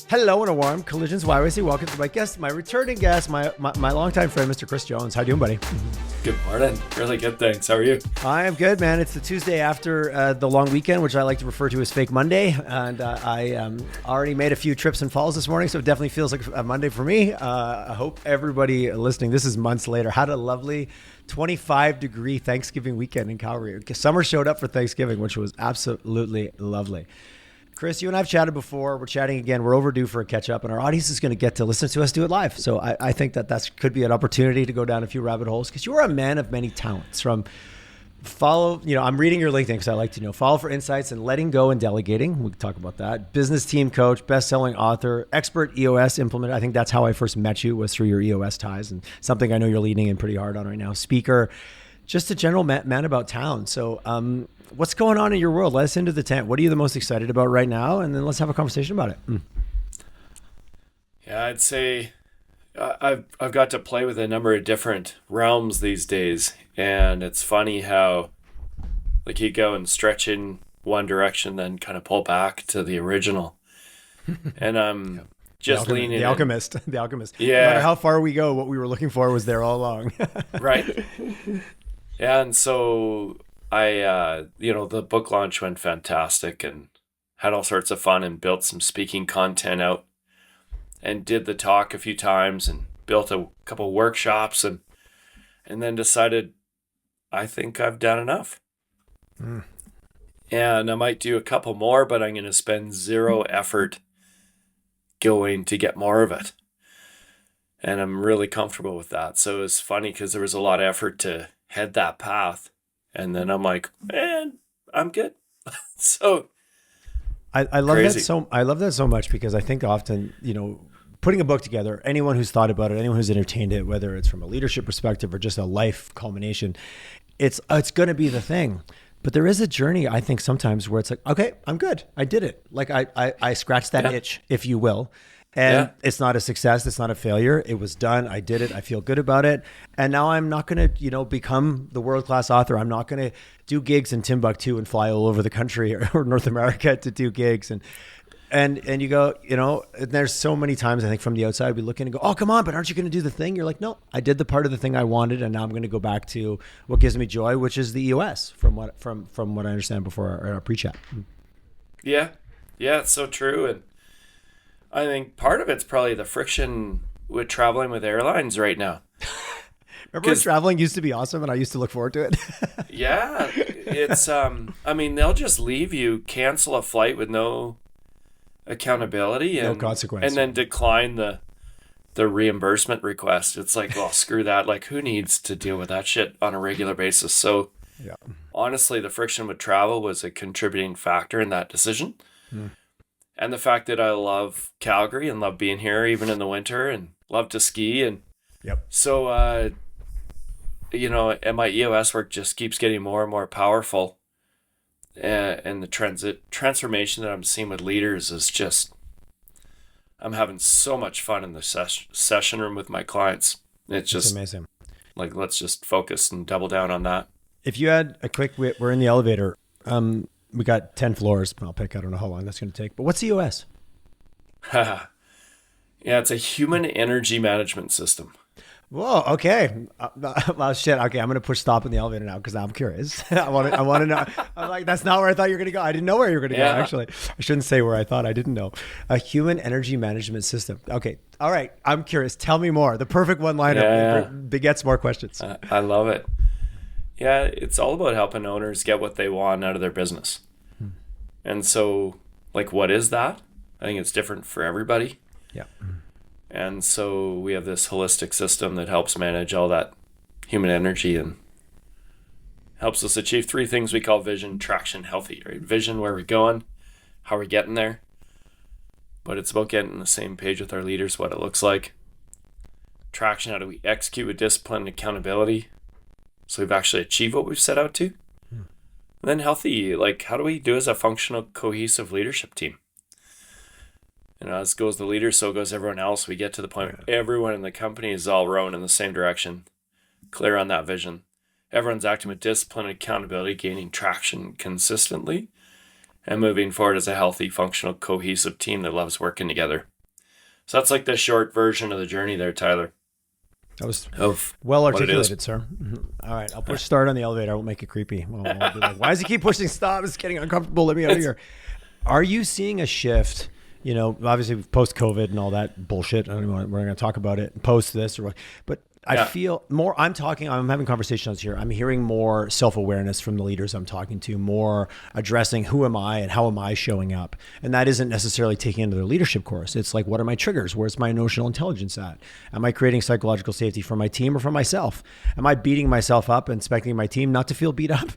Hello and a warm Collisions YYC. Welcome to my guest, my returning guest, my longtime friend, Mr. Chris Jones. How you doing, buddy? Good morning. Really good, thanks. How are you? I am good, man. It's the Tuesday after the long weekend, which I like to refer to as Fake Monday. And I already made a few trips and falls this morning, so it definitely feels like a Monday for me. I hope everybody listening, this is months later, had a lovely 25-degree Thanksgiving weekend in Calgary. Summer showed up for Thanksgiving, which was absolutely lovely. Chris, you and I have chatted before. We're chatting again. We're overdue for a catch up, and our audience is going to get to listen to us do it live. So I think that could be an opportunity to go down a few rabbit holes, because you are a man of many talents. From I'm reading your LinkedIn because I like to know. Follow for insights and letting go and delegating. We can talk about that. Business team coach, best-selling author, expert EOS implementer. I think that's how I first met you, was through your EOS ties, and something I know you're leaning in pretty hard on right now. Speaker, just a general man about town. So, what's going on in your world? Let us into the tent. What are you the most excited about right now? And then let's have a conversation about it. Yeah, I'd say I've got to play with a number of different realms these days. And it's funny how like you go and stretch in one direction, then kind of pull back to the original. And I'm just leaning in. The alchemist. Yeah. No matter how far we go, what we were looking for was there all along. Right. Yeah, and so I, the book launch went fantastic and had all sorts of fun and built some speaking content out and did the talk a few times and built a couple workshops and then decided I think I've done enough. And I might do a couple more, but I'm going to spend zero effort going to get more of it. And I'm really comfortable with that. So it's funny because there was a lot of effort to head that path. And then I'm like, man, I'm good. So I love crazy. that so I love that so much, because I think often, putting a book together, anyone who's thought about it, anyone who's entertained it, whether it's from a leadership perspective or just a life culmination, it's going to be the thing. But there is a journey, I think, sometimes where it's like, okay, I'm good. I did it. Like I scratched that itch, if you will. And it's not a success. It's not a failure. It was done. I did it. I feel good about it. And now I'm not going to, become the world-class author. I'm not going to do gigs in Timbuktu and fly all over the country or North America to do gigs. And you go, there's so many times I think from the outside we look in and go, oh, come on, but aren't you going to do the thing? You're like, no, I did the part of the thing I wanted. And now I'm going to go back to what gives me joy, which is the EOS from what I understand before our pre-chat. Yeah. Yeah, it's so true. And I think part of it's probably the friction with traveling with airlines right now. Remember when traveling used to be awesome and I used to look forward to it? Yeah. It's, they'll just leave you, cancel a flight with no accountability and no consequence, and then decline the reimbursement request. It's like, well, screw that. Like, who needs to deal with that shit on a regular basis? So honestly, the friction with travel was a contributing factor in that decision. And the fact that I love Calgary and love being here even in the winter and love to ski. And so, and my EOS work just keeps getting more and more powerful. And the transformation that I'm seeing with leaders is just, I'm having so much fun in the session room with my clients. It's just amazing. Like, let's just focus and double down on that. If you had a quick, we're in the elevator. We got 10 floors. I'll pick, I don't know how long that's going to take, but what's EOS? Yeah, it's a human energy management system. Whoa. Okay. Well, shit. Okay. I'm going to push stop in the elevator now, because I'm curious. I want to know. I'm like, that's not where I thought you were going to go. I didn't know where you were going to go. Actually, I shouldn't say where I thought. I didn't know. A human energy management system. Okay. All right. I'm curious. Tell me more. The perfect one-liner begets more questions. I love it. Yeah. It's all about helping owners get what they want out of their business. And so, like, what is that? I think it's different for everybody. Yeah. And so we have this holistic system that helps manage all that human energy and helps us achieve three things we call vision, traction, healthy, right? Vision, where we're going, how we're getting there. But it's about getting on the same page with our leaders, what it looks like. Traction, how do we execute with discipline and accountability so we've actually achieved what we've set out to? And then healthy, like, how do we do as a functional, cohesive leadership team? As goes the leader, so goes everyone else. We get to the point where everyone in the company is all rowing in the same direction, clear on that vision. Everyone's acting with discipline and accountability, gaining traction consistently, and moving forward as a healthy, functional, cohesive team that loves working together. So that's like the short version of the journey there, Tyler. That was Of well what it articulated, is. sir. All right, I'll push start on the elevator. I won't make it creepy. I'll be like, why does he keep pushing stop? It's getting uncomfortable. Let me out of here. Are you seeing a shift? You know, obviously post COVID and all that bullshit. I don't know. We're going to talk about it post this or what, but I feel more, I'm having conversations here. I'm hearing more self-awareness from the leaders I'm talking to, more addressing who am I and how am I showing up? And that isn't necessarily taking into their leadership course. It's like, what are my triggers? Where's my emotional intelligence at? Am I creating psychological safety for my team or for myself? Am I beating myself up and expecting my team not to feel beat up?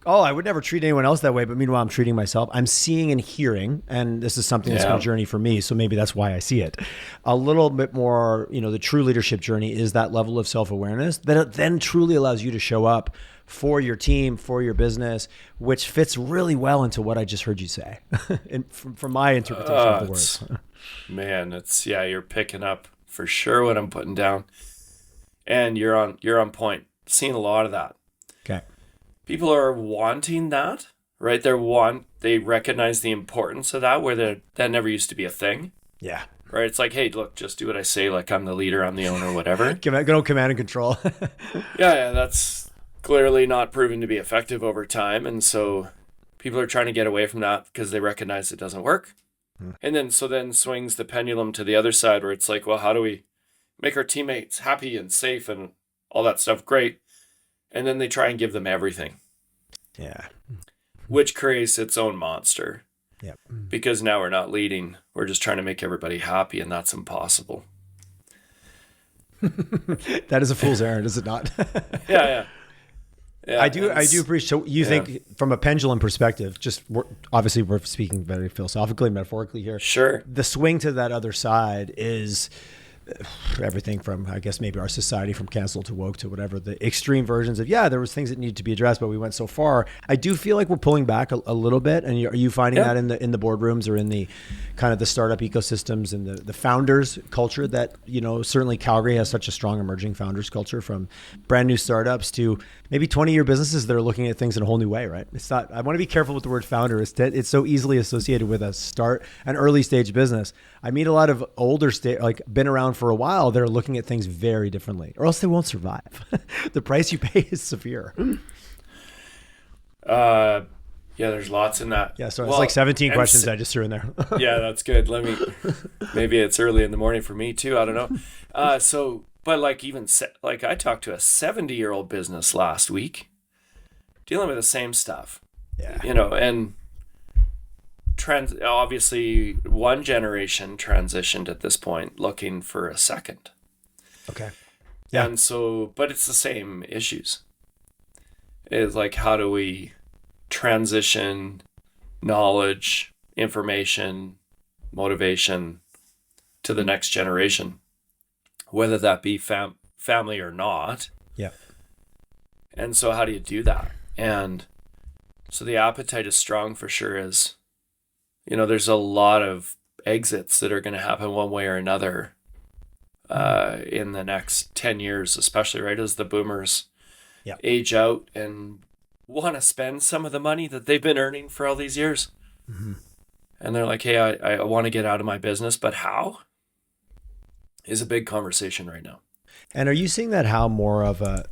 Oh, I would never treat anyone else that way, but meanwhile, I'm treating myself. I'm seeing and hearing, and this is something that's been a journey for me, so maybe that's why I see it. A little bit more, you know, the true leadership journey is that level of self-awareness that it then truly allows you to show up for your team, for your business, which fits really well into what I just heard you say, and from my interpretation of the words. Man, you're picking up for sure what I'm putting down, and you're on point. Seeing a lot of that. Okay. People are wanting that, right? They recognize the importance of that, where that never used to be a thing. Yeah. Right? It's like, hey, look, just do what I say, like I'm the leader, I'm the owner, whatever. Good old command and control. Yeah, that's clearly not proven to be effective over time. And so people are trying to get away from that because they recognize it doesn't work. And then swings the pendulum to the other side where it's like, well, how do we make our teammates happy and safe and all that stuff great? And then they try and give them everything. Yeah. Which creates its own monster. Yep. Because now we're not leading. We're just trying to make everybody happy, and that's impossible. That is a fool's errand, is it not? Yeah. I do appreciate. So you think from a pendulum perspective, obviously we're speaking very philosophically, metaphorically here. Sure. The swing to that other side is everything from, I guess, maybe our society from cancel to woke to whatever, the extreme versions of, there was things that needed to be addressed, but we went so far. I do feel like we're pulling back a little bit. And are you finding that in the boardrooms or in the kind of the startup ecosystems and the founders culture that, you know, certainly Calgary has such a strong emerging founders culture, from brand new startups to maybe 20-year businesses that are looking at things in a whole new way, right? It's not, I want to be careful with the word founder. It's so easily associated with an early stage business. I meet a lot of older been around for a while. They're looking at things very differently, or else they won't survive. The price you pay is severe. There's lots in that. Yeah, so it's like 17 questions I just threw in there. Yeah, that's good. Maybe it's early in the morning for me too. I don't know. But I talked to a 70-year-old business last week dealing with the same stuff. Yeah. You know, and obviously one generation transitioned at this point looking for a second. Okay. Yeah. And so, but it's the same issues. It's like, how do we transition knowledge, information, motivation to the next generation, whether that be family or not. Yeah. And so how do you do that? And so the appetite is strong for sure. Is, you know, there's a lot of exits that are going to happen one way or another in the next 10 years, especially right as the boomers age out and want to spend some of the money that they've been earning for all these years. Mm-hmm. And they're like, hey, I want to get out of my business, but how? Is a big conversation right now. And are you seeing that how more of a,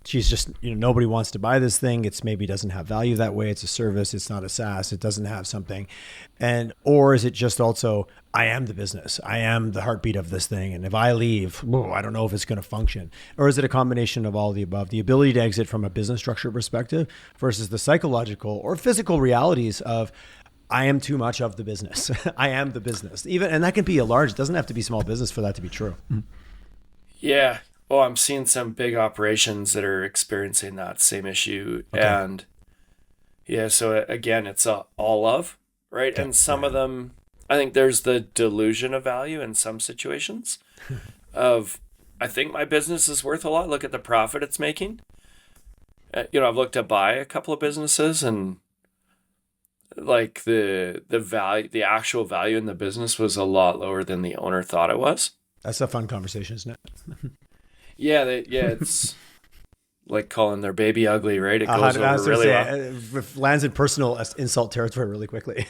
she's just, you know, nobody wants to buy this thing. It's maybe doesn't have value that way. It's a service. It's not a SaaS. It doesn't have something. Or is it just also, I am the business. I am the heartbeat of this thing. And if I leave, I don't know if it's going to function. Or is it a combination of all the above? The ability to exit from a business structure perspective versus the psychological or physical realities of, I am too much of the business. I am the business. And that can be it doesn't have to be small business for that to be true. Yeah. Well, I'm seeing some big operations that are experiencing that same issue. Okay. And so again, it's all of, right? Okay. And some of them, I think there's the delusion of value in some situations of, I think my business is worth a lot. Look at the profit it's making. I've looked to buy a couple of businesses, and like the value, the actual value in the business was a lot lower than the owner thought it was. That's a fun conversation, isn't it? Yeah, it's like calling their baby ugly, right? It goes I over was really well. lands in personal insult territory really quickly.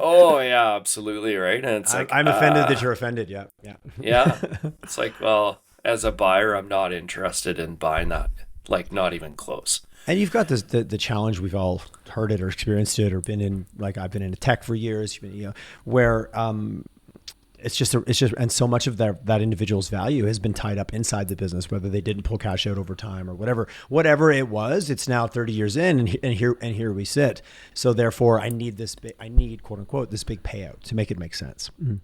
Oh yeah, absolutely, right. And it's like, I'm offended that you're offended. Yeah, yeah, yeah, it's like, well, as a buyer, I'm not interested in buying that, like not even close. And you've got this the challenge, we've all heard it or experienced it or been in, like I've been in tech for years, where it's just and so much of that individual's value has been tied up inside the business, whether they didn't pull cash out over time or whatever it was. It's now 30 years in, and here we sit. So therefore, I need quote unquote this big payout to make it make sense. Mm-hmm.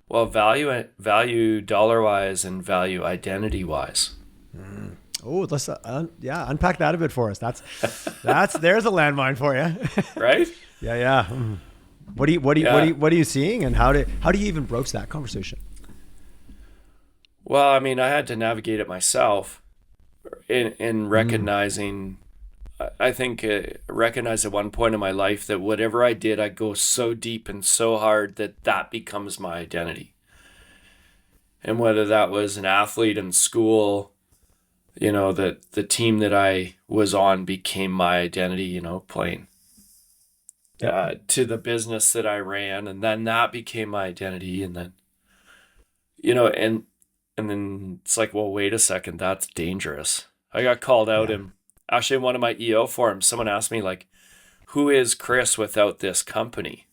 Well, value dollar wise and value identity wise. Mm. Oh, let's unpack that a bit for us. There's a landmine for you, right? Yeah. Mm. What are you seeing, and how do you even broach that conversation? Well, I mean, I had to navigate it myself in recognizing. I think recognized at one point in my life that whatever I did, I go so deep and so hard that becomes my identity. And whether that was an athlete in school, that the team that I was on became my identity, playing. To the business that I ran, and then that became my identity, and then, and then it's like, well, wait a second, that's dangerous. I got called out in one of my EO forums. Someone asked me, like, who is Chris without this company?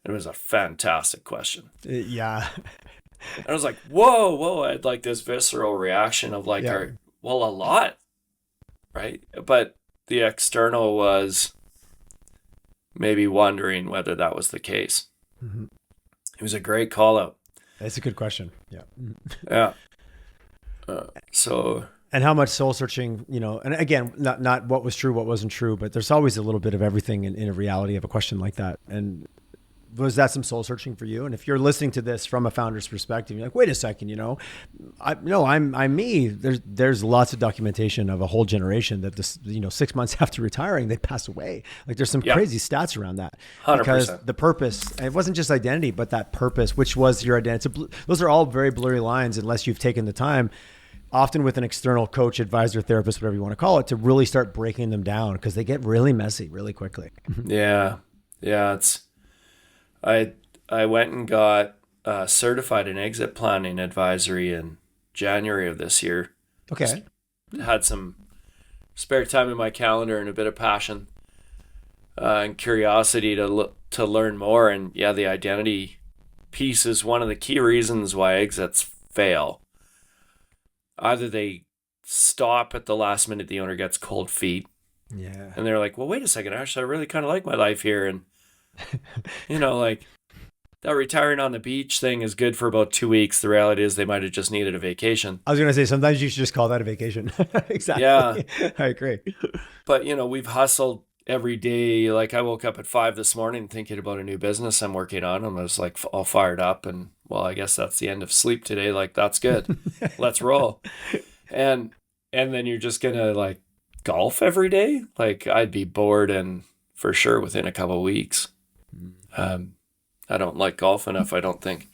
It was a fantastic question. Yeah. And I was like, whoa. I had like this visceral reaction of like, a lot, right? But the external was maybe wondering whether that was the case. Mm-hmm. It was a great call out. That's a good question. Yeah. Yeah. And how much soul searching, and again, not what was true, what wasn't true, but there's always a little bit of everything in a reality of a question like that. And was that some soul searching for you? And if you're listening to this from a founder's perspective, you're like, wait a second, I'm me. There's lots of documentation of a whole generation that 6 months after retiring, they pass away. Like there's some crazy stats around that. 100%. Because the purpose, and it wasn't just identity, but that purpose, which was your identity. Those are all very blurry lines unless you've taken the time, often with an external coach, advisor, therapist, whatever you want to call it, to really start breaking them down, because they get really messy really quickly. Yeah. I went and got certified in exit planning advisory in January of this year. Okay. Just had some spare time in my calendar and a bit of passion and curiosity to learn more. And the identity piece is one of the key reasons why exits fail. Either they stop at the last minute, the owner gets cold feet. Yeah. And they're like, well, wait a second, Ash, I really kind of like my life here. And, like that retiring on the beach thing is good for about 2 weeks. The reality is they might have just needed a vacation. I was going to say, sometimes you should just call that a vacation. Exactly. Yeah. I agree. But, we've hustled every day. Like I woke up at 5 this morning thinking about a new business I'm working on. And I was like all fired up, and well, I guess that's the end of sleep today. Like, that's good. Let's roll. And then you're just going to like golf every day. Like I'd be bored, and for sure within a couple of weeks. I don't like golf enough, I don't think.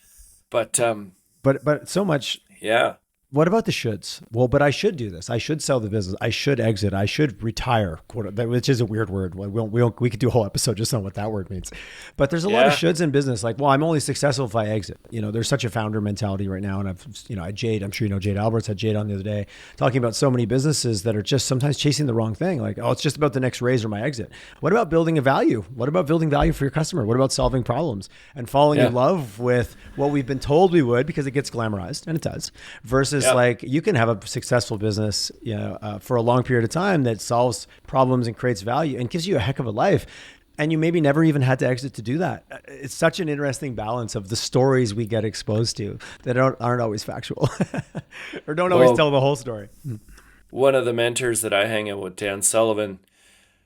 But so much. Yeah. What about the shoulds? Well, but I should do this. I should sell the business. I should exit. I should retire, which is a weird word. We could do a whole episode just on what that word means. But there's a lot of shoulds in business. Like, well, I'm only successful if I exit. There's such a founder mentality right now. And Jade, I'm sure Jade Alberts, had Jade on the other day talking about so many businesses that are just sometimes chasing the wrong thing. Like, oh, it's just about the next raise or my exit. What about building a value? What about building value for your customer? What about solving problems and falling in love with what we've been told we would, because it gets glamorized, and it does, versus like you can have a successful business, for a long period of time that solves problems and creates value and gives you a heck of a life. And you maybe never even had to exit to do that. It's such an interesting balance of the stories we get exposed to that aren't always factual or don't always tell the whole story. One of the mentors that I hang out with, Dan Sullivan,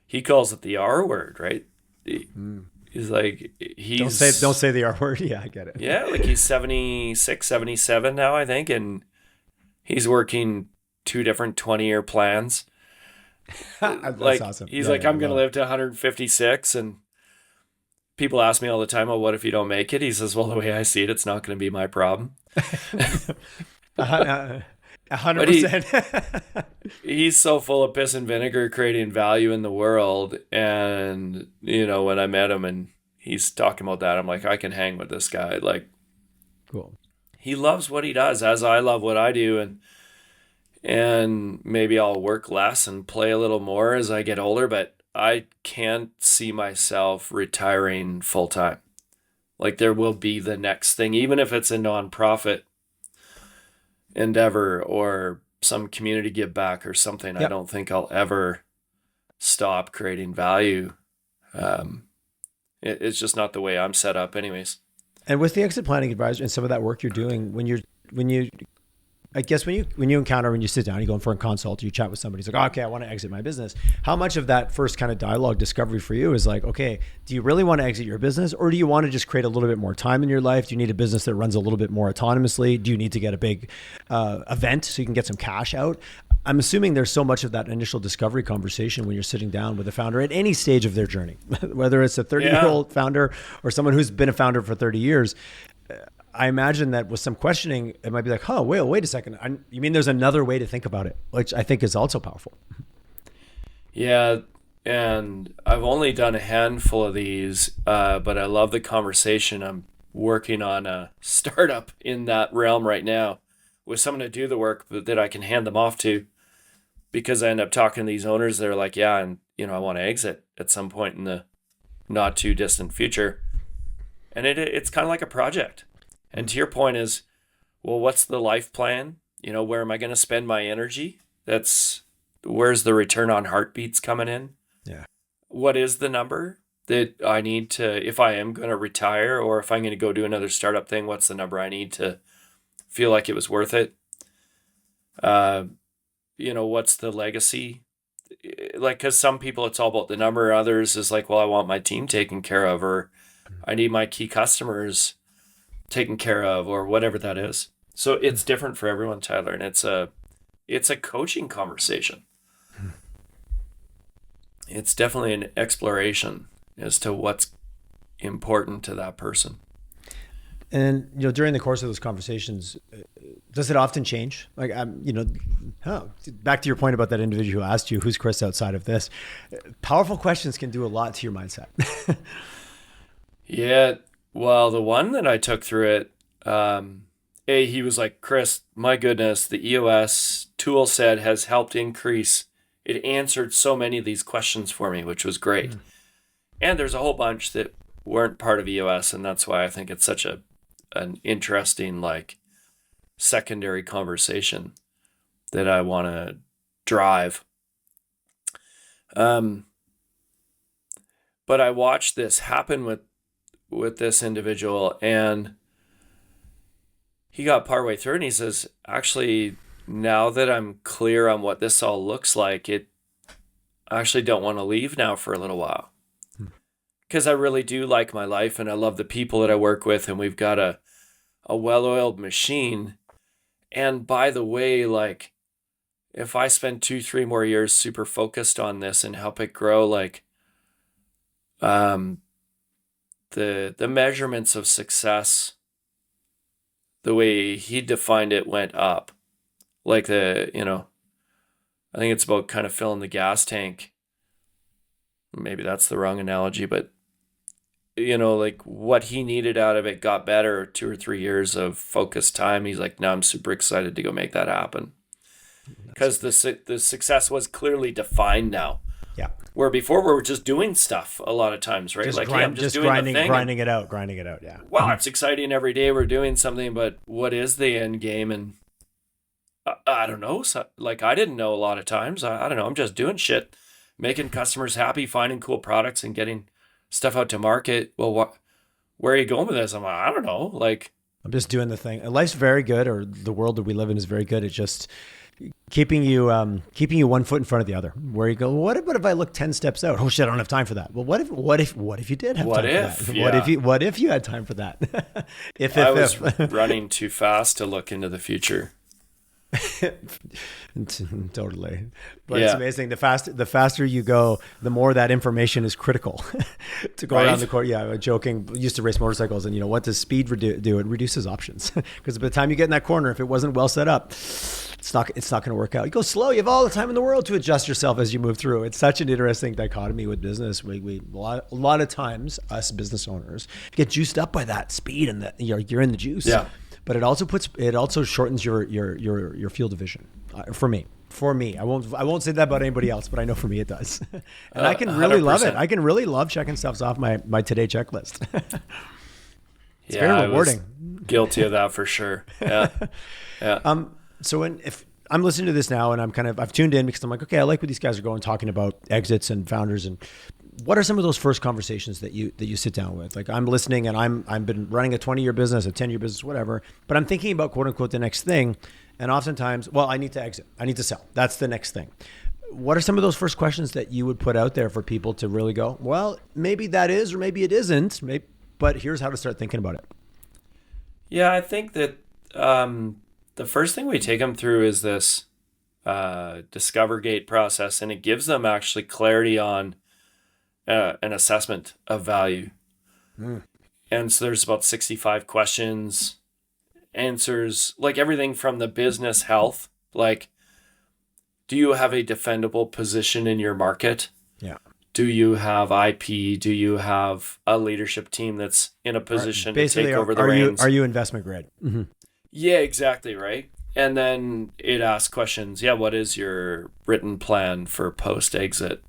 he calls it the R word, right? He's like, don't say the R word. Yeah, I get it. Yeah. Like he's 76, 77 now, I think. And he's working 2 different 20-year plans. That's like, awesome. He's I'm going to live to 156. And people ask me all the time, well, what if you don't make it? He says, well, the way I see it, it's not going to be my problem. But 100%. he's so full of piss and vinegar creating value in the world. And, when I met him and he's talking about that, I'm like, I can hang with this guy. Like, Cool. he loves what he does as I love what I do. And maybe I'll work less and play a little more as I get older, but I can't see myself retiring full time. Like, there will be the next thing, even if it's a nonprofit endeavor or some community give back or something. Yep. I don't think I'll ever stop creating value. It's just not the way I'm set up anyways. And with the exit planning advisor and some of that work you're doing, when you encounter, when you sit down, you go in for a consult, you chat with somebody, it's like, oh, okay, I want to exit my business. How much of that first kind of dialogue discovery for you is like, okay, do you really want to exit your business, or do you want to just create a little bit more time in your life? Do you need a business that runs a little bit more autonomously? Do you need to get a big event so you can get some cash out? I'm assuming there's so much of that initial discovery conversation when you're sitting down with a founder at any stage of their journey, whether it's a 30-year-old founder or someone who's been a founder for 30 years. I imagine that with some questioning, it might be like, oh, wait a second. You mean there's another way to think about it, which I think is also powerful. Yeah. And I've only done a handful of these, but I love the conversation. I'm working on a startup in that realm right now with someone to do the work that I can hand them off to, because I end up talking to these owners. They're like, yeah, and I want to exit at some point in the not too distant future. And it's kind of like a project. And to your point is, well, what's the life plan? Where am I going to spend my energy? Where's the return on heartbeats coming in? Yeah. What is the number that I need to, if I am going to retire or if I'm going to go do another startup thing, what's the number I need to feel like it was worth it? What's the legacy? Like, because some people, it's all about the number. Others is like, well, I want my team taken care of, or I need my key customers taken care of, or whatever that is. So it's different for everyone, Tyler, and it's a coaching conversation. It's definitely an exploration as to what's important to that person. And during the course of those conversations, does it often change? Like, back to your point about that individual who asked you, who's Chris outside of this? Powerful questions can do a lot to your mindset. Yeah. Well, the one that I took through it, he was like, Chris, my goodness, the EOS tool set has helped increase. It answered so many of these questions for me, which was great. Mm. And there's a whole bunch that weren't part of EOS, and that's why I think it's such an interesting, like, secondary conversation that I want to drive. But I watched this happen with this individual, and he got partway through and he says, actually, now that I'm clear on what this all looks like, I actually don't want to leave now for a little while, because I really do like my life and I love the people that I work with, and we've got a well-oiled machine. And by the way, like, if I spend 2-3 more years super focused on this and help it grow, like, the measurements of success, the way he defined it, went up. Like, I think it's about kind of filling the gas tank. Maybe that's the wrong analogy, but like, what he needed out of it got better. 2 or 3 years of focused time. He's like, now I'm super excited to go make that happen, because the success was clearly defined now. Yeah. Where before we were just doing stuff a lot of times, right? I'm just doing grinding, the thing. grinding it out. Yeah. Wow, it's exciting every day. We're doing something, but what is the end game? And I don't know. So, like, I didn't know a lot of times. I don't know. I'm just doing shit, making customers happy, finding cool products, and getting stuff out to market. Well, where are you going with this? I'm like, I don't know. Like, I'm just doing the thing. Life's very good, or the world that we live in is very good. It's just keeping you 1 foot in front of the other. Where you go, what if I look 10 steps out? Oh shit, I don't have time for that. Well, what if you did have time for that? Yeah. What if you had time for that? if I was running too fast to look into the future. Totally. But it's amazing. The faster you go, the more that information is critical to go around the course. Yeah, I'm joking. Used to race motorcycles, and what does speed do? It reduces options, because by the time you get in that corner, if it wasn't well set up, it's not going to work out. You go slow. You have all the time in the world to adjust yourself as you move through. It's such an interesting dichotomy with business. A lot of times, us business owners get juiced up by that speed, and that you're in the juice. Yeah. But it also shortens your field of vision. For me, I won't say that about anybody else, but I know for me it does. And I can really 100%. love it. I can really love checking stuff off my today checklist. It's very rewarding. I was guilty of that for sure. Yeah. Yeah. So if I'm listening to this now and I've tuned in because I'm like, okay, I like what these guys are going, talking about exits and founders, and what are some of those first conversations that you sit down with? Like, I'm listening and I've been running a 20-year business, a 10-year business, whatever, but I'm thinking about quote unquote the next thing. And oftentimes, well, I need to exit. I need to sell. That's the next thing. What are some of those first questions that you would put out there for people to really go, well, maybe that is, or maybe it isn't, but here's how to start thinking about it? Yeah, I think that the first thing we take them through is this Discover Gate process, and it gives them actually clarity on an assessment of value. And so there's about 65 questions, answers, like everything from the business health, like, do you have a defendable position in your market? Yeah. Do you have IP? Do you have a leadership team that's in a position to take over the reins? Are you investment grade? Mm-hmm. Yeah, exactly, right? And then it asks questions. Yeah, what is your written plan for post-exit?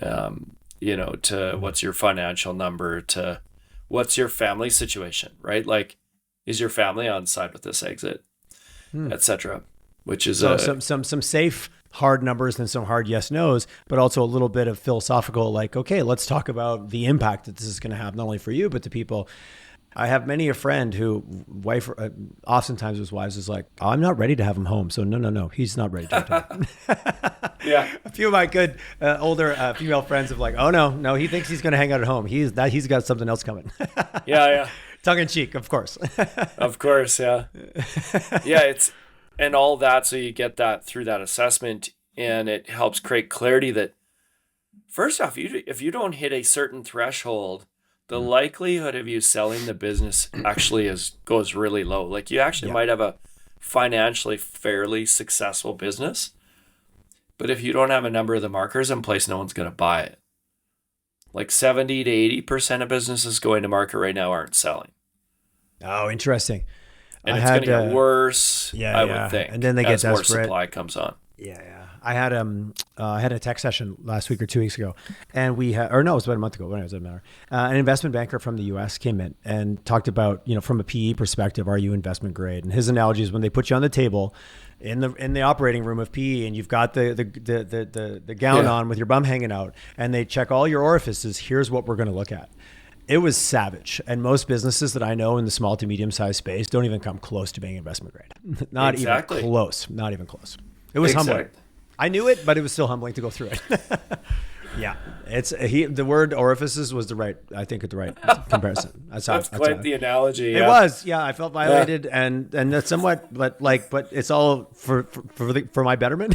To what's your financial number, to what's your family situation, right? Like, is your family on side with this exit, etc. Which is some safe hard numbers and some hard yes nos, but also a little bit of philosophical, like, okay, let's talk about the impact that this is going to have not only for you but to people. I have many a friend who oftentimes his wives is like, oh, I'm not ready to have him home. So no, he's not ready to retire. Yeah. A few of my good older female friends have like, oh no, he thinks he's going to hang out at home. He's got something else coming. Yeah. Tongue in cheek, of course. Of course, yeah. Yeah, and all that, so you get that through that assessment, and it helps create clarity that, first off, if you don't hit a certain threshold, the likelihood of you selling the business actually goes really low. Like, you actually might have a financially fairly successful business, but if you don't have a number of the markers in place, no one's going to buy it. Like 70 to 80% of businesses going to market right now aren't selling. Oh, interesting. And it's going to get worse, I would think, and then they get as desperate. More supply comes on. Yeah. I had a tech session last week or 2 weeks ago, and it was about a month ago. It doesn't matter. An investment banker from the U.S. came in and talked about, from a PE perspective, are you investment grade? And his analogy is when they put you on the table in the operating room of PE, and you've got the gown on with your bum hanging out, and they check all your orifices. Here's what we're going to look at. It was savage. And most businesses that I know in the small to medium sized space don't even come close to being investment grade. Not even close. It was humbling. I knew it, but it was still humbling to go through it. Yeah. The word orifices was the right comparison. That's quite the analogy. It was. Yeah. I felt violated and that's somewhat, but it's all for my betterment.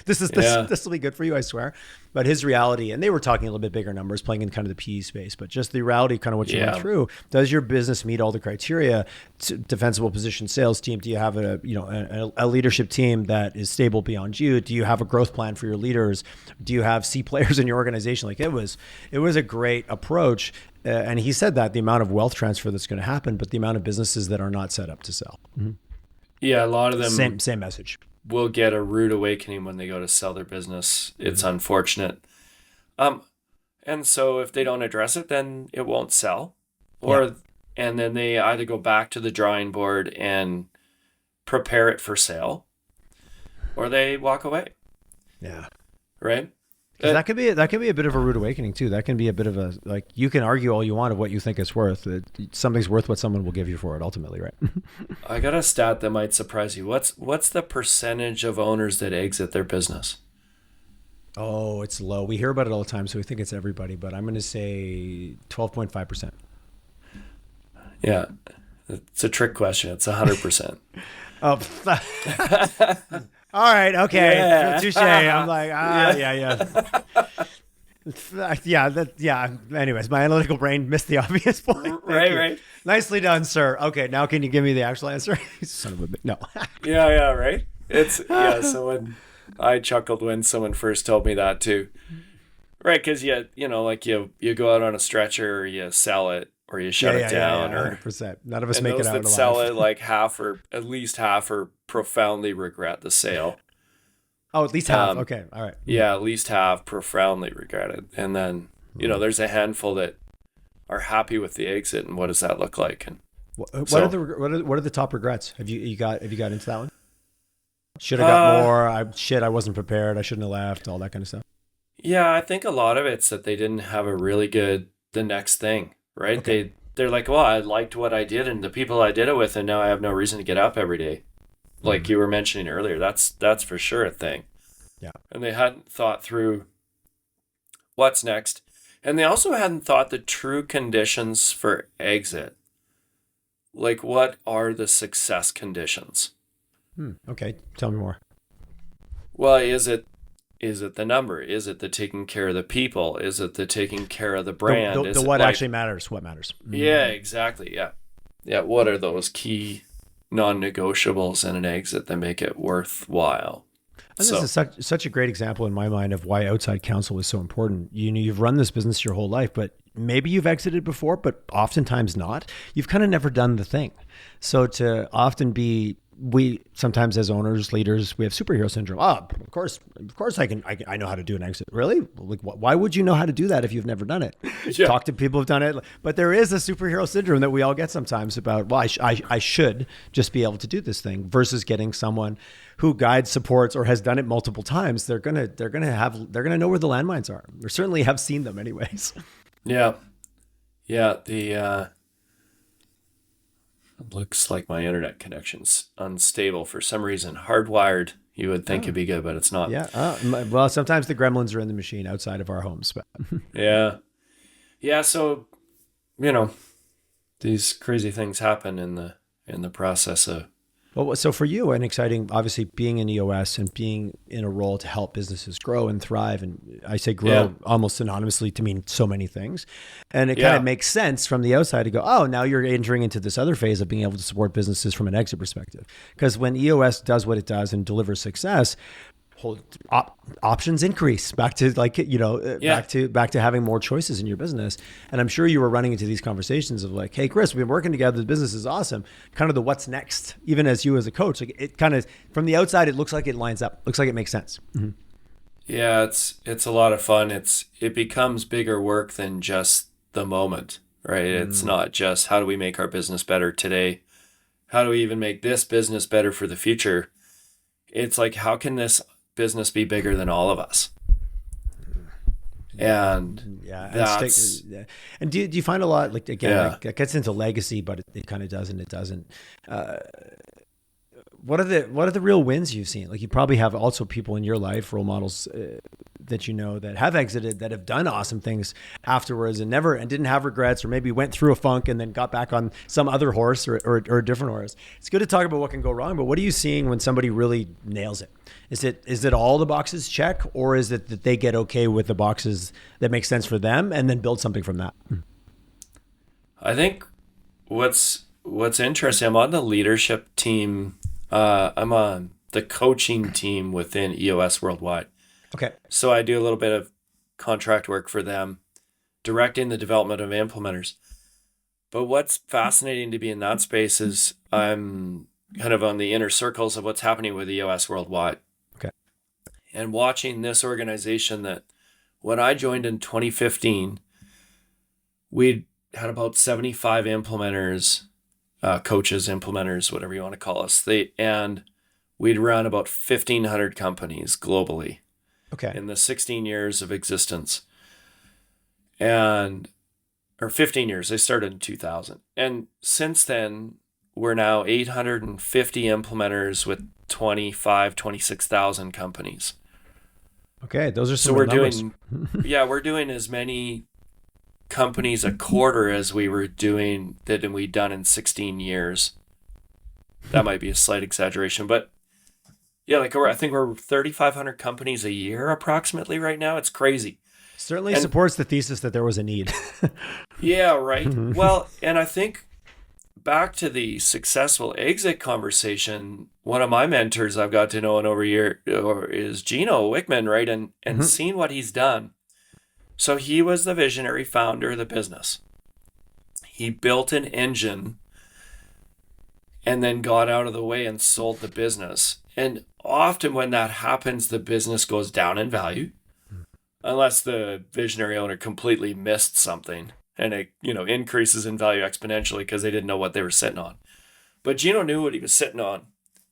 This will be good for you, I swear. But his reality, and they were talking a little bit bigger numbers, playing in kind of the PE space, but just the reality, kind of what you went through. Does your business meet all the criteria? Defensible position, sales team. Do you have a leadership team that is stable beyond you? Do you have a growth plan for your leaders? Do you have C players in your organization? Like, it was a great approach. And he said that the amount of wealth transfer that's going to happen, but the amount of businesses that are not set up to sell. Mm-hmm. Yeah, a lot of them. Same message. Will get a rude awakening when they go to sell their business. It's unfortunate. And so if they don't address it, then it won't sell. And then they either go back to the drawing board and prepare it for sale, or they walk away. Yeah. Right? That could be a bit of a rude awakening too. That can be a bit of a, like, you can argue all you want of what you think it's worth. Something's worth what someone will give you for it ultimately, right? I got a stat that might surprise you. What's the percentage of owners that exit their business? Oh, it's low. We hear about it all the time, so we think it's everybody, but I'm going to say 12.5%. Yeah. It's a trick question. It's 100%. Oh, all right, okay, yeah. Touche. I'm like, yeah. Anyways, my analytical brain missed the obvious point. Right. Nicely done, sir. Okay, now can you give me the actual answer? Son of a bitch. No. Yeah, right. So when I chuckled when someone first told me that too. Right, because like you go out on a stretcher, or you sell it, or you shut it down, or 100%. None of us and make it those out that alive. sell it, like half or at least half, or profoundly regret the sale. Oh, at least half. Okay, all right. Yeah, at least half profoundly regret it, and then there's a handful that are happy with the exit. And what does that look like? And what are the top regrets? Have you got into that one? Should have got more. I wasn't prepared. I shouldn't have left. All that kind of stuff. Yeah, I think a lot of it's that they didn't have a really good the next thing, right? Okay. They're like, well, I liked what I did and the people I did it with, and now I have no reason to get up every day. Like you were mentioning earlier, that's for sure a thing. Yeah. And they hadn't thought through what's next. And they also hadn't thought the true conditions for exit. Like, what are the success conditions? Okay, tell me more. Well, is it the number? Is it the taking care of the people? Is it the taking care of the brand? The what actually matters? What matters? Yeah, exactly. Yeah. Yeah. What are those key non-negotiables in an exit that make it worthwhile? And this is such a great example in my mind of why outside counsel is so important. You've run this business your whole life, but maybe you've exited before, but oftentimes not. You've kind of never done the thing. So to often we sometimes as owners, leaders, we have superhero syndrome. Of course I know how to do an exit. Really? Like, why would you know how to do that if you've never done it? Yeah. Talk to people who've done it. But there is a superhero syndrome that we all get sometimes about, well, I should just be able to do this thing, versus getting someone who guides, supports, or has done it multiple times. They're gonna know where the landmines are, or certainly have seen them anyways. Yeah. Yeah. Looks like my internet connection's unstable for some reason. Hardwired, you would think it'd be good, but it's not. Yeah. Well, sometimes the gremlins are in the machine outside of our homes. But yeah. Yeah. So, these crazy things happen in the process of. Well, so for you, obviously being in EOS and being in a role to help businesses grow and thrive, and I say grow almost synonymously to mean so many things. And it kind of makes sense from the outside to go, oh, now you're entering into this other phase of being able to support businesses from an exit perspective. Because when EOS does what it does and delivers success, options increase back to back to having more choices in your business. And I'm sure you were running into these conversations of like, hey, Chris, we've been working together. The business is awesome. Kind of the what's next, even as you as a coach, like it kind of from the outside, it looks like it lines up. Looks like it makes sense. Mm-hmm. Yeah, it's a lot of fun. It becomes bigger work than just the moment, right? It's not just how do we make our business better today? How do we even make this business better for the future? It's like, how can this business be bigger than all of us? And and do you find a lot, like, again, like, it gets into legacy, but it kind of does and it doesn't. What are the real wins you've seen? Like, you probably have also people in your life, role models that that have exited, that have done awesome things afterwards and didn't have regrets, or maybe went through a funk and then got back on some other horse or a different horse. It's good to talk about what can go wrong, but what are you seeing when somebody really nails it? Is it all the boxes check, or is it that they get okay with the boxes that make sense for them and then build something from that? I think what's interesting, I'm on the leadership team. I'm on the coaching team within EOS Worldwide. Okay. So I do a little bit of contract work for them, directing the development of implementers. But what's fascinating to be in that space is I'm kind of on the inner circles of what's happening with EOS Worldwide. Okay. And watching this organization that when I joined in 2015, we had about 75 implementers, coaches, implementers, whatever you want to call us. And we'd run about 1,500 companies globally. Okay. In the 16 years of existence. Or 15 years. They started in 2000. And since then, we're now 850 implementers with 26,000 companies. Okay, those are some numbers. We're doing as many companies a quarter as we'd done in 16 years. That might be a slight exaggeration, but yeah, I think we're 3,500 companies a year approximately right now. It's crazy. Certainly supports the thesis that there was a need. Yeah, right. Well, and I think back to the successful exit conversation, one of my mentors I've got to know in over a year is Gino Wickman, right? And seeing what he's done. So he was the visionary founder of the business. He built an engine and then got out of the way and sold the business. And often when that happens, the business goes down in value, unless the visionary owner completely missed something and it, increases in value exponentially because they didn't know what they were sitting on. But Gino knew what he was sitting on,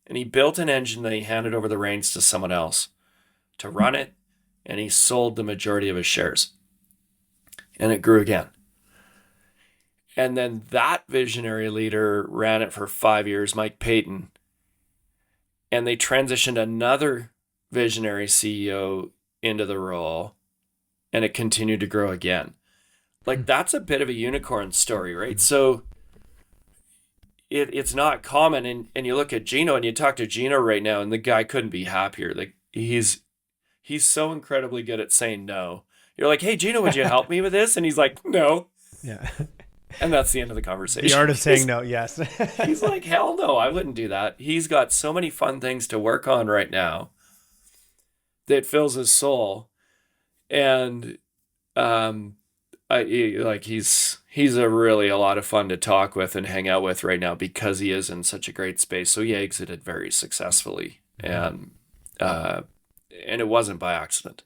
and he built an engine that he handed over the reins to someone else to run it, and he sold the majority of his shares. And it grew again. And then that visionary leader ran it for 5 years, Mike Payton. And they transitioned another visionary CEO into the role, and it continued to grow again. Like, that's a bit of a unicorn story, right? So it's not common. And you look at Gino, and you talk to Gino right now, and the guy couldn't be happier. Like, he's so incredibly good at saying no. You're like, hey, Gino, would you help me with this? And he's like, no. Yeah. And that's the end of the conversation. The art of saying no, yes. He's like, hell no, I wouldn't do that. He's got so many fun things to work on right now that fills his soul. And he's a lot of fun to talk with and hang out with right now because he is in such a great space. So he exited very successfully. And it wasn't by accident.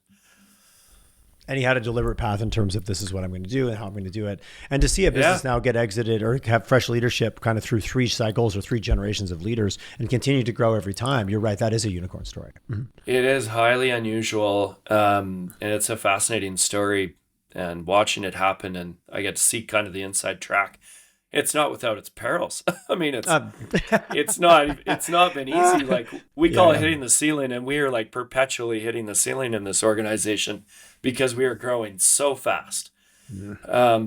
And he had a deliberate path in terms of this is what I'm going to do and how I'm going to do it. And to see a business now get exited or have fresh leadership kind of through 3 cycles or 3 generations of leaders and continue to grow every time, you're right, that is a unicorn story. Mm-hmm. It is highly unusual. And it's a fascinating story, and watching it happen, and I get to see kind of the inside track. It's not without its perils. I mean, it's not been easy. Like, we call it hitting the ceiling, and we are like perpetually hitting the ceiling in this organization because we are growing so fast. Yeah.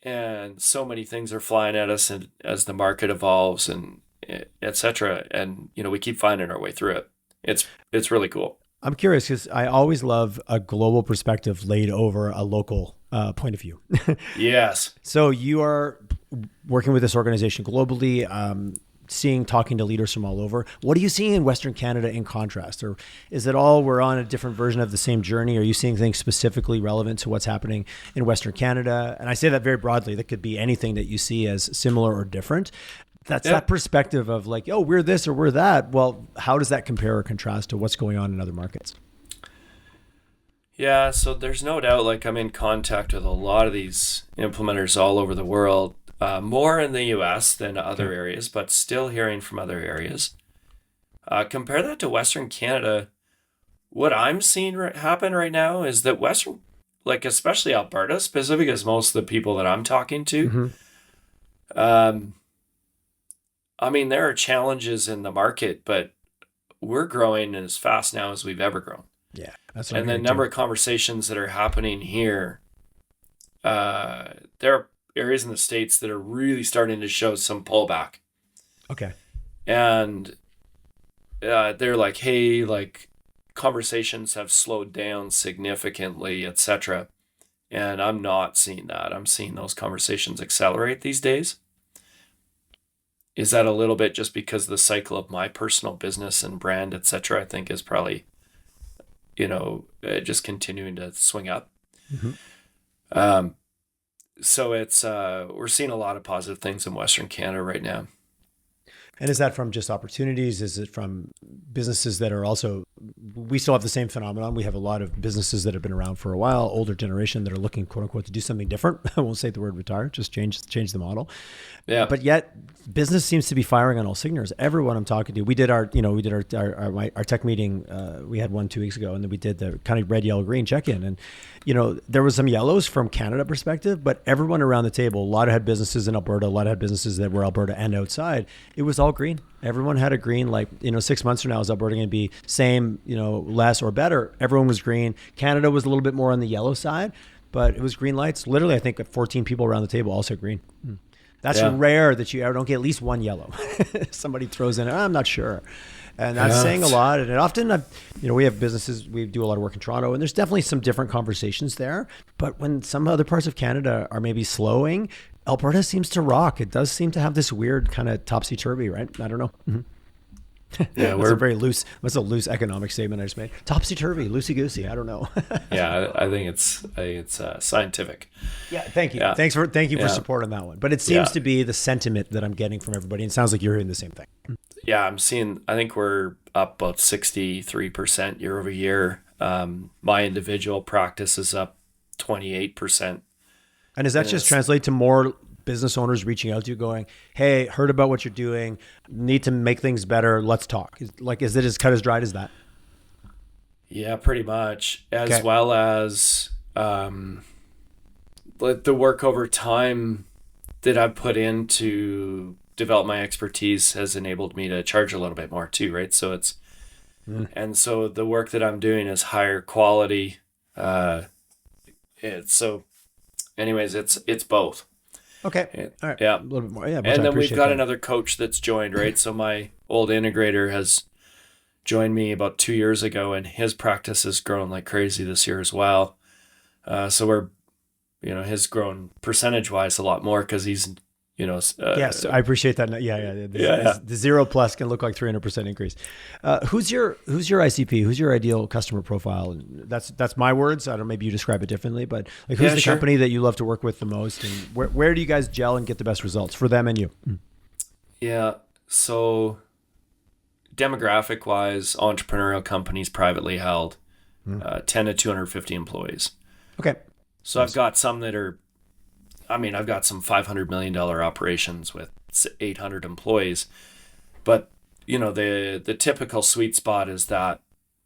And so many things are flying at us, and as the market evolves and et cetera. And, we keep finding our way through it. It's really cool. I'm curious because I always love a global perspective laid over a local point of view. Yes. So you are working with this organization globally, talking to leaders from all over. What are you seeing in Western Canada in contrast? Or is it all we're on a different version of the same journey? Are you seeing things specifically relevant to what's happening in Western Canada? And I say that very broadly. That could be anything that you see as similar or different. That's that perspective of like, oh, we're this or we're that. Well, how does that compare or contrast to what's going on in other markets? Yeah, so there's no doubt, like, I'm in contact with a lot of these implementers all over the world, more in the US than other areas, but still hearing from other areas. Compare that to Western Canada. What I'm seeing happen right now is that Western, like especially Alberta, specific as most of the people that I'm talking to, I mean, there are challenges in the market, but we're growing as fast now as we've ever grown. Yeah. And the number of conversations that are happening here, there are areas in the States that are really starting to show some pullback. Okay. And they're like, hey, like, conversations have slowed down significantly, etc. And I'm not seeing that. I'm seeing those conversations accelerate these days. Is that a little bit just because the cycle of my personal business and brand, etc., I think is probably, just continuing to swing up. Mm-hmm. So it's, we're seeing a lot of positive things in Western Canada right now. And is that from just opportunities? Is it from businesses that are also, we still have the same phenomenon. We have a lot of businesses that have been around for a while, older generation that are looking, quote unquote, to do something different. I won't say the word retire, just change the model. Yeah. But yet business seems to be firing on all cylinders. Everyone I'm talking to, we did our tech meeting. We had one 2 weeks ago, and then we did the kind of red, yellow, green check-in. And, there was some yellows from Canada perspective, but everyone around the table, a lot of had businesses in Alberta, a lot had businesses that were Alberta and outside. It was all green. Everyone had a green, 6 months from now, is Alberta going to be same, less or better? Everyone was green. Canada was a little bit more on the yellow side, but it was green lights. Literally, I think 14 people around the table also green. That's rare that you ever don't get at least one yellow. Somebody throws in, I'm not sure. And that's saying a lot. And often, we have businesses, we do a lot of work in Toronto, and there's definitely some different conversations there. But when some other parts of Canada are maybe slowing, Alberta seems to rock. It does seem to have this weird kind of topsy-turvy, right? I don't know. Yeah, That's a loose economic statement I just made. Topsy-turvy, loosey-goosey. I don't know. yeah, I think it's scientific. Yeah, thank you. Yeah. Thank you for Yeah. supporting that one. But it seems to be the sentiment that I'm getting from everybody. And it sounds like you're hearing the same thing. Yeah, I think we're up about 63% year over year. My individual practice is up 28%. And does that just translate to more business owners reaching out to you going, hey, heard about what you're doing, need to make things better, let's talk? Is it as cut as dried as that? Yeah, pretty much. As well as the work over time that I've put in to develop my expertise has enabled me to charge a little bit more too, right? So and so the work that I'm doing is higher quality. It's both. Okay. All right. Yeah. A little bit more. Yeah. And then we've got another coach that's joined, right? So my old integrator has joined me about 2 years ago, and his practice has grown like crazy this year as well. So we're, his grown percentage wise a lot more because he's, yes, I appreciate that. Yeah. The 0+ can look like 300% increase. Who's your ICP? Who's your ideal customer profile? And that's my words. I don't know, maybe you describe it differently, but like who's the company that you love to work with the most, and where do you guys gel and get the best results for them and you? Yeah. So demographic wise, entrepreneurial companies, privately held, 10 to 250 employees. Okay. So nice. I've got some I've got some $500 million operations with 800 employees, but the typical sweet spot is that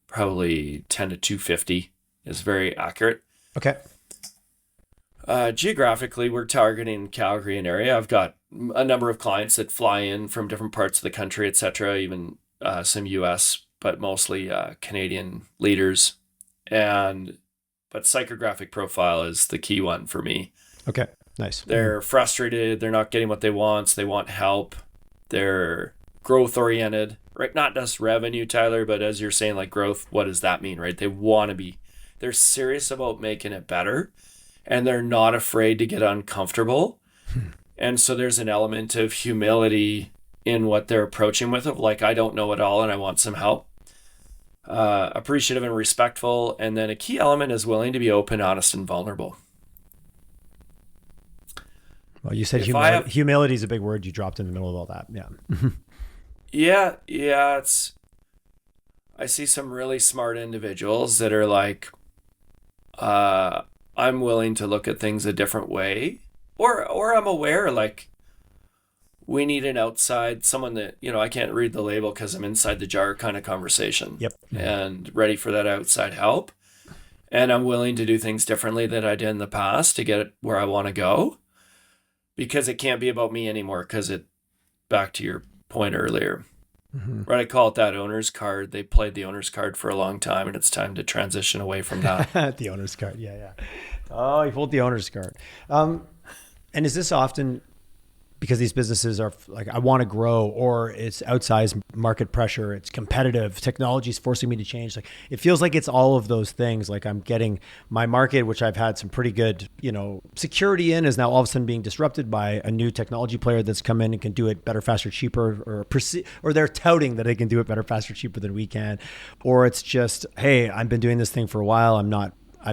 probably 10 to 250 is very accurate. Okay. Geographically, we're targeting Calgary and area. I've got a number of clients that fly in from different parts of the country, etc., even some US, but mostly Canadian leaders. But psychographic profile is the key one for me. Okay, nice. They're frustrated. They're not getting what they want. So they want help. They're growth oriented, right? Not just revenue, Tyler, but as you're saying, like growth, what does that mean, right? They're serious about making it better, and they're not afraid to get uncomfortable. And so there's an element of humility in what they're approaching with, of like, I don't know it all and I want some help. Appreciative and respectful. And then a key element is willing to be open, honest, and vulnerable. Well, you said humility is a big word you dropped in the middle of all that. Yeah. Yeah. I see some really smart individuals that are like, I'm willing to look at things a different way, or I'm aware, like, we need an outside, someone that, I can't read the label because I'm inside the jar kind of conversation. Yep. And ready for that outside help. And I'm willing to do things differently than I did in the past to get it where I want to go, because it can't be about me anymore. Because back to your point earlier, right? I call it that owner's card. They played the owner's card for a long time, and it's time to transition away from that. The owner's card. Yeah. Oh, you pulled the owner's card. And is this often because these businesses are like, I want to grow, or it's outsized market pressure, it's competitive, technology is forcing me to change? Like, it feels like it's all of those things. Like, I'm getting my market, which I've had some pretty good, security in, is now all of a sudden being disrupted by a new technology player that's come in and can do it better, faster, cheaper, or they're touting that they can do it better, faster, cheaper than we can. Or it's just, hey, I've been doing this thing for a while. I'm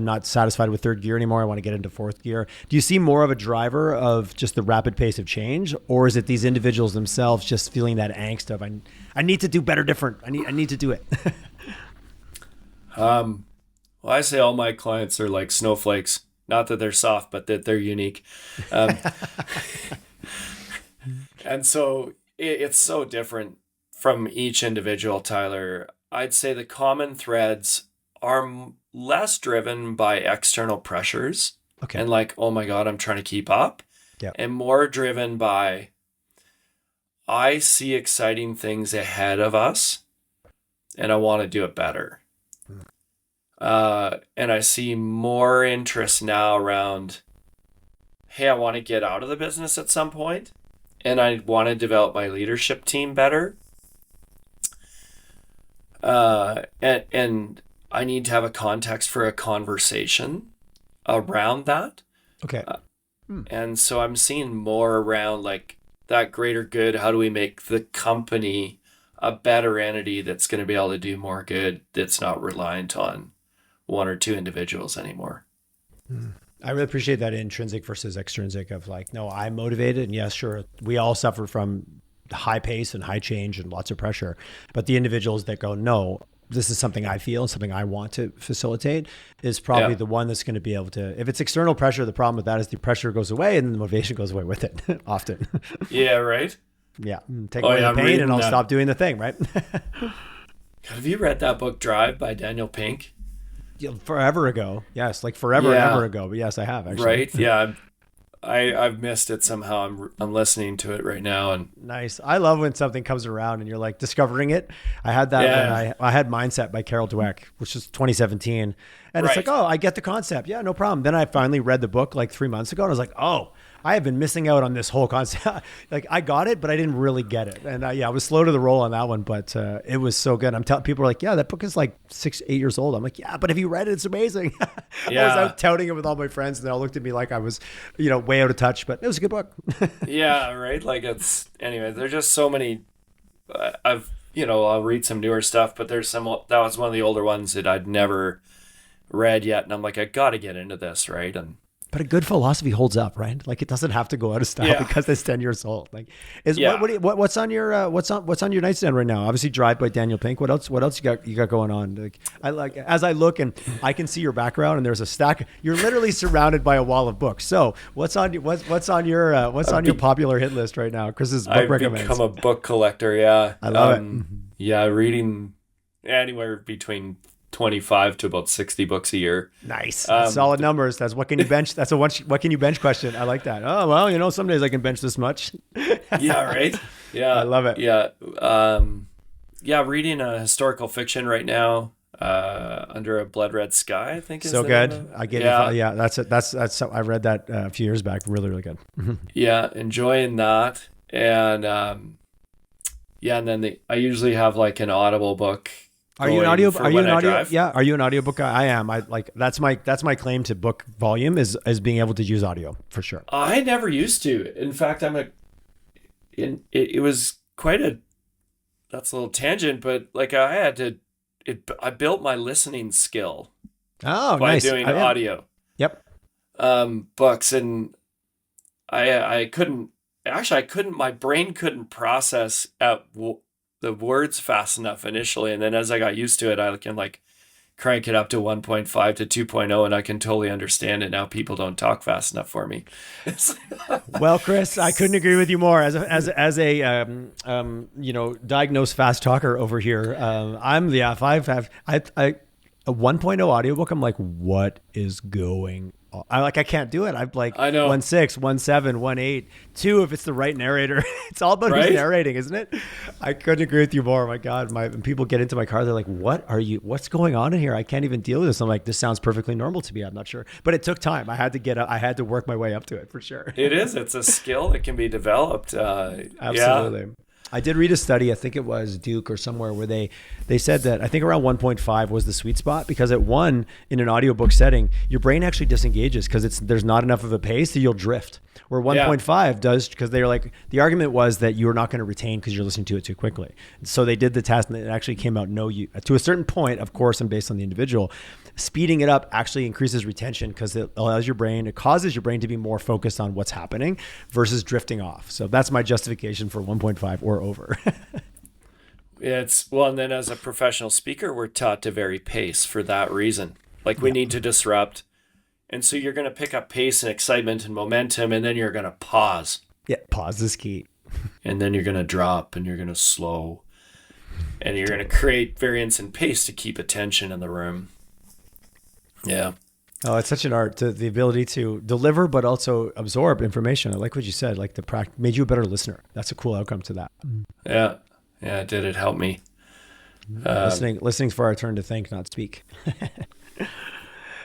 not satisfied with third gear anymore. I want to get into fourth gear. Do you see more of a driver of just the rapid pace of change, or is it these individuals themselves just feeling that angst of, I need to do better, different. I need to do it. Well, I say all my clients are like snowflakes. Not that they're soft, but that they're unique. And so it's so different from each individual, Tyler. I'd say the common threads are less driven by external pressures and like, oh my God, I'm trying to keep up. Yeah. And more driven by, I see exciting things ahead of us and I want to do it better. And I see more interest now around, hey, I want to get out of the business at some point and I want to develop my leadership team better. And I need to have a context for a conversation around that. Okay. And so I'm seeing more around like that greater good. How do we make the company a better entity that's going to be able to do more good, that's not reliant on one or two individuals anymore? I really appreciate that intrinsic versus extrinsic of like, no, I'm motivated. And yes, sure, we all suffer from high pace and high change and lots of pressure. But the individuals that go, no, this is something I feel and something I want to facilitate is probably the one that's going to be able to, if it's external pressure, the problem with that is the pressure goes away and then the motivation goes away with it often. Yeah, right? Yeah. Take away the pain and I'll stop doing the thing, right? Have you read that book Drive by Daniel Pink? Forever ago. Yes. Like forever and ever ago. But yes, I have actually. Right. Yeah. I've missed it somehow. I'm listening to it right now. And nice. I love when something comes around and you're like discovering it. I had that when I had Mindset by Carol Dweck, which is 2017. And it's like, oh, I get the concept. Yeah, no problem. Then I finally read the book like 3 months ago and I was like, oh, I have been missing out on this whole concept. Like I got it, but I didn't really get it. And I was slow to the roll on that one, but it was so good. I'm telling people are like, yeah, that book is like 6-8 years old. I'm like, yeah, but have you read it? It's amazing. I was out touting it with all my friends and they all looked at me like I was, way out of touch, but it was a good book. Yeah. Right. Like anyway, there's just so many, I'll read some newer stuff, but there's that was one of the older ones that I'd never read yet. And I'm like, I got to get into this. Right. But a good philosophy holds up, right? Like it doesn't have to go out of style because it's 10 years old. Like, what's on your what's on your nightstand right now? Obviously, Drive by Daniel Pink. What else you got going on? Like, as I look and I can see your background, and there's a stack. You're literally surrounded by a wall of books. So what's on your popular hit list right now? Chris's book recommends. I've become a book collector. Yeah, I love it. Yeah, reading anywhere between 25 to about 60 books a year. Nice. Solid numbers. That's what can you bench? That's what can you bench question. I like that. Oh, well, some days I can bench this much. Yeah, right. Yeah. I love it. Yeah. Reading a historical fiction right now, Under a Blood Red Sky, I think is so good. I get it. Yeah, that's it. That's I read that a few years back. Really, really good. Yeah, enjoying that. And and then I usually have like an Audible book. Are you an audio? Yeah. Are you an audiobook guy? I am. That's my claim to book volume is being able to use audio for sure. I never used to. In fact, it was quite that's a little tangent, but like I built my listening skill. Oh, by nice. doing audio. Yep. Books, and I couldn't my brain couldn't process the words fast enough initially, and then as I got used to it, I can like crank it up to 1.5 to 2.0 and I can totally understand it now. People don't talk fast enough for me. Well, Chris, I couldn't agree with you more. As a diagnosed fast talker over here, I'm the F. I a 1.0 audiobook. I'm like, what is going on? I can't do it. I know 1.6, 1.7, 1.8, 2 if it's the right narrator. It's all about who's narrating, isn't it? I couldn't agree with you more. My God, when people get into my car, they're like, what's going on in here? I can't even deal with this. I'm like, this sounds perfectly normal to me. I'm not sure. But it took time. I had to work my way up to it for sure. It is. It's a skill that can be developed. Absolutely. Yeah. I did read a study, I think it was Duke or somewhere, where they said that I think around 1.5 was the sweet spot, because at 1 in an audiobook setting, your brain actually disengages because there's not enough of a pace, so you'll drift. Where 1.5 does, because they're like, the argument was that you're not going to retain because you're listening to it too quickly. So they did the test and it actually came out to a certain point, of course, and based on the individual, speeding it up actually increases retention because it causes your brain to be more focused on what's happening versus drifting off. So that's my justification for 1.5 or over. And then as a professional speaker, we're taught to vary pace for that reason. Like we need to disrupt. And so you're going to pick up pace and excitement and momentum, and then you're going to pause. Yeah, pause is key. And then you're going to drop and you're going to slow. And you're going to create variance in pace to keep attention in the room. Yeah. Oh, it's such an art, the ability to deliver, but also absorb information. I like what you said, like made you a better listener. That's a cool outcome to that. Yeah. Yeah, it did. It helped me. Listening's for our turn to think, not speak.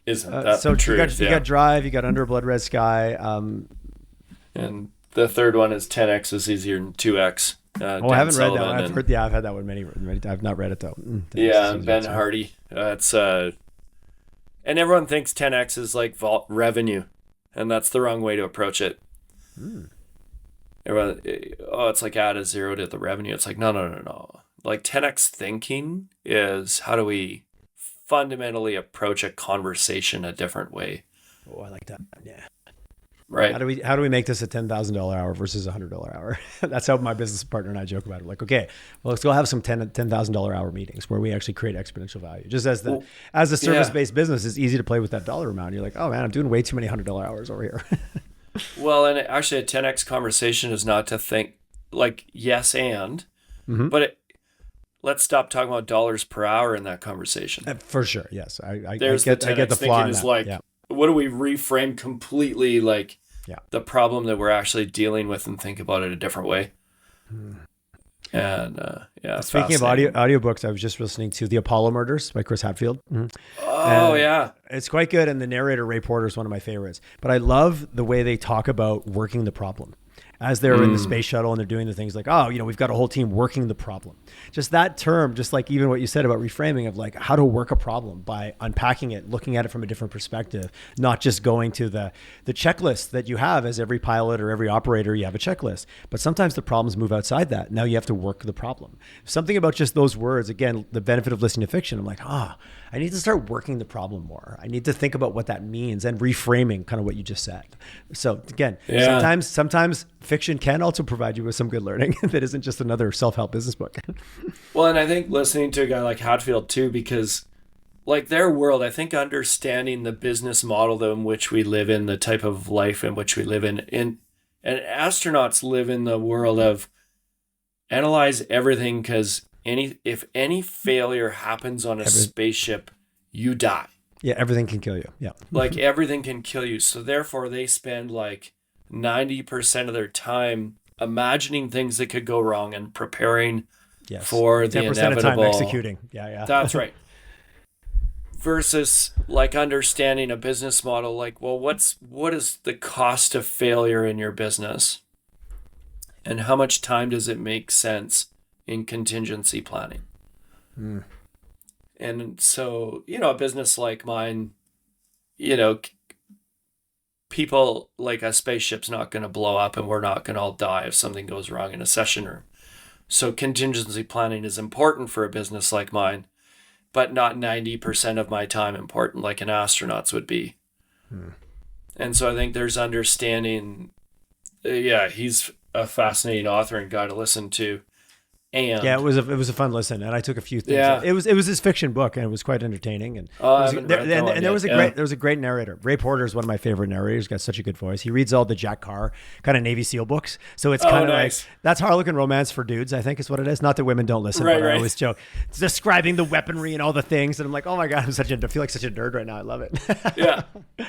Isn't that the truth? You got Drive, you got Under a Blood Red Sky. And the third one is 10x is easier than 2x. I haven't read that one. I've had that one many. I've not read it though. Ben Hardy. And everyone thinks 10x is like revenue. And that's the wrong way to approach it. Everyone, it's like add a zero to the revenue. It's like, no. Like 10x thinking is how do we fundamentally approach a conversation a different way? Oh, I like that. Yeah. Right. How do we make this a $10,000 hour versus a $100 hour? That's how my business partner and I joke about it. Like, okay, well, let's go have some $10,000 hour meetings where we actually create exponential value. Just as a service-based business, it's easy to play with that dollar amount. You're like, oh man, I'm doing way too many $100 hours over here. Well, and actually a 10x conversation is not to think like yes and, but let's stop talking about dollars per hour in that conversation. For sure. Yes. I get the flaw in that. Like, what do we reframe completely like the problem that we're actually dealing with and think about it a different way? And speaking of audiobooks, I was just listening to The Apollo Murders by Chris Hadfield. It's quite good, and the narrator Ray Porter is one of my favorites. But I love the way they talk about working the problem as they're in the space shuttle and they're doing the things like, we've got a whole team working the problem. Just that term, just like even what you said about reframing of like how to work a problem by unpacking it, looking at it from a different perspective, not just going to the checklist that you have as every pilot or every operator, you have a checklist. But sometimes the problems move outside that. Now you have to work the problem. Something about just those words, again, the benefit of listening to fiction, I'm like, I need to start working the problem more. I need to think about what that means and reframing kind of what you just said. So again, sometimes fiction can also provide you with some good learning that isn't just another self-help business book. Well, and I think listening to a guy like Hadfield too, because like their world, I think understanding the business model in which we live in, the type of life in which we live in, and astronauts live in the world of analyze everything because if any failure happens on a spaceship, you die. Yeah, everything can kill you. Yeah. Like everything can kill you. So therefore they spend like 90% of their time imagining things that could go wrong and preparing for the inevitable. Of time executing. Yeah. That's right. Versus like understanding a business model, like, well, what is the cost of failure in your business? And how much time does it make sense in contingency planning? And so, a business like mine, people like a spaceship's not going to blow up and we're not going to all die if something goes wrong in a session room. So contingency planning is important for a business like mine, but not 90% of my time important like an astronaut's would be. And so I think there's understanding. He's a fascinating author and guy to listen to. And it was a fun listen, and I took a few things. It was his fiction book, and it was quite entertaining. And there was a great narrator. Ray Porter is one of my favorite narrators. He's got such a good voice. He reads all the Jack Carr kind of Navy SEAL books, so it's kind of nice. Like that's Harlequin romance for dudes. I think is what it is. Not that women don't listen, but I always joke. It's describing the weaponry and all the things, and I'm like, oh my god, I feel like such a nerd right now. I love it.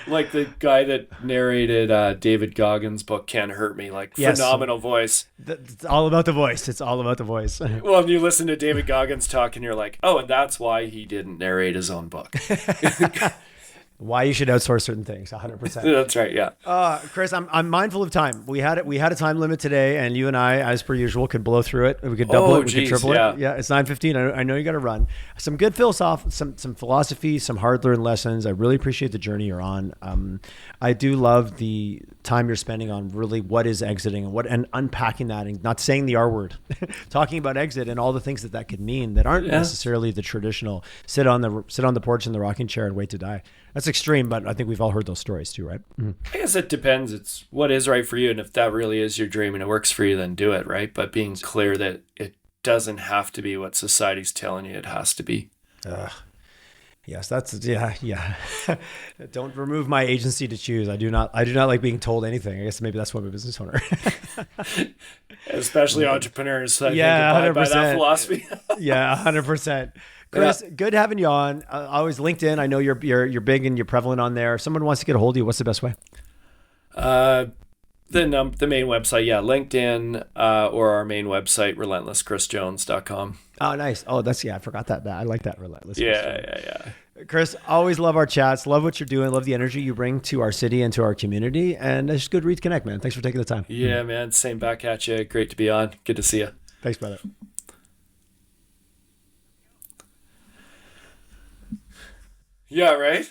Like the guy that narrated David Goggins' book "Can't Hurt Me." Like phenomenal voice. It's all about the voice. It's all about the voice. Well, you listen to David Goggins talk and you're like, oh, and that's why he didn't narrate his own book. Why you should outsource certain things, 100%. That's right, yeah. Chris, I'm mindful of time. We had a time limit today, and you and I, as per usual, could blow through it. We could double it, we could triple it. Yeah, it's 9:15. I know you got to run. Some good some philosophy, some hard-learned lessons. I really appreciate the journey you're on. I do love the time you're spending on really what is exiting and unpacking that, and not saying the R word, talking about exit and all the things that could mean that aren't necessarily the traditional sit on the porch in the rocking chair and wait to die. That's extreme, but I think we've all heard those stories too, right? I guess it depends. It's what is right for you. And if that really is your dream and it works for you, then do it, right? But being clear that it doesn't have to be what society's telling you it has to be. Yes, Don't remove my agency to choose. I do not like being told anything. I guess maybe that's why I'm a business owner. Especially entrepreneurs. Think by that philosophy. 100%. Chris, good having you on. Always LinkedIn. I know you're big and you're prevalent on there. If someone wants to get a hold of you, what's the best way? The main website, LinkedIn, or our main website, relentlesschrisjones.com. Oh, nice. Oh, I forgot that. I like that, Relentless. Yeah. Chris, always love our chats. Love what you're doing. Love the energy you bring to our city and to our community. And it's good to reconnect, man. Thanks for taking the time. Yeah, man. Same back at you. Great to be on. Good to see you. Thanks, brother. Yeah, right?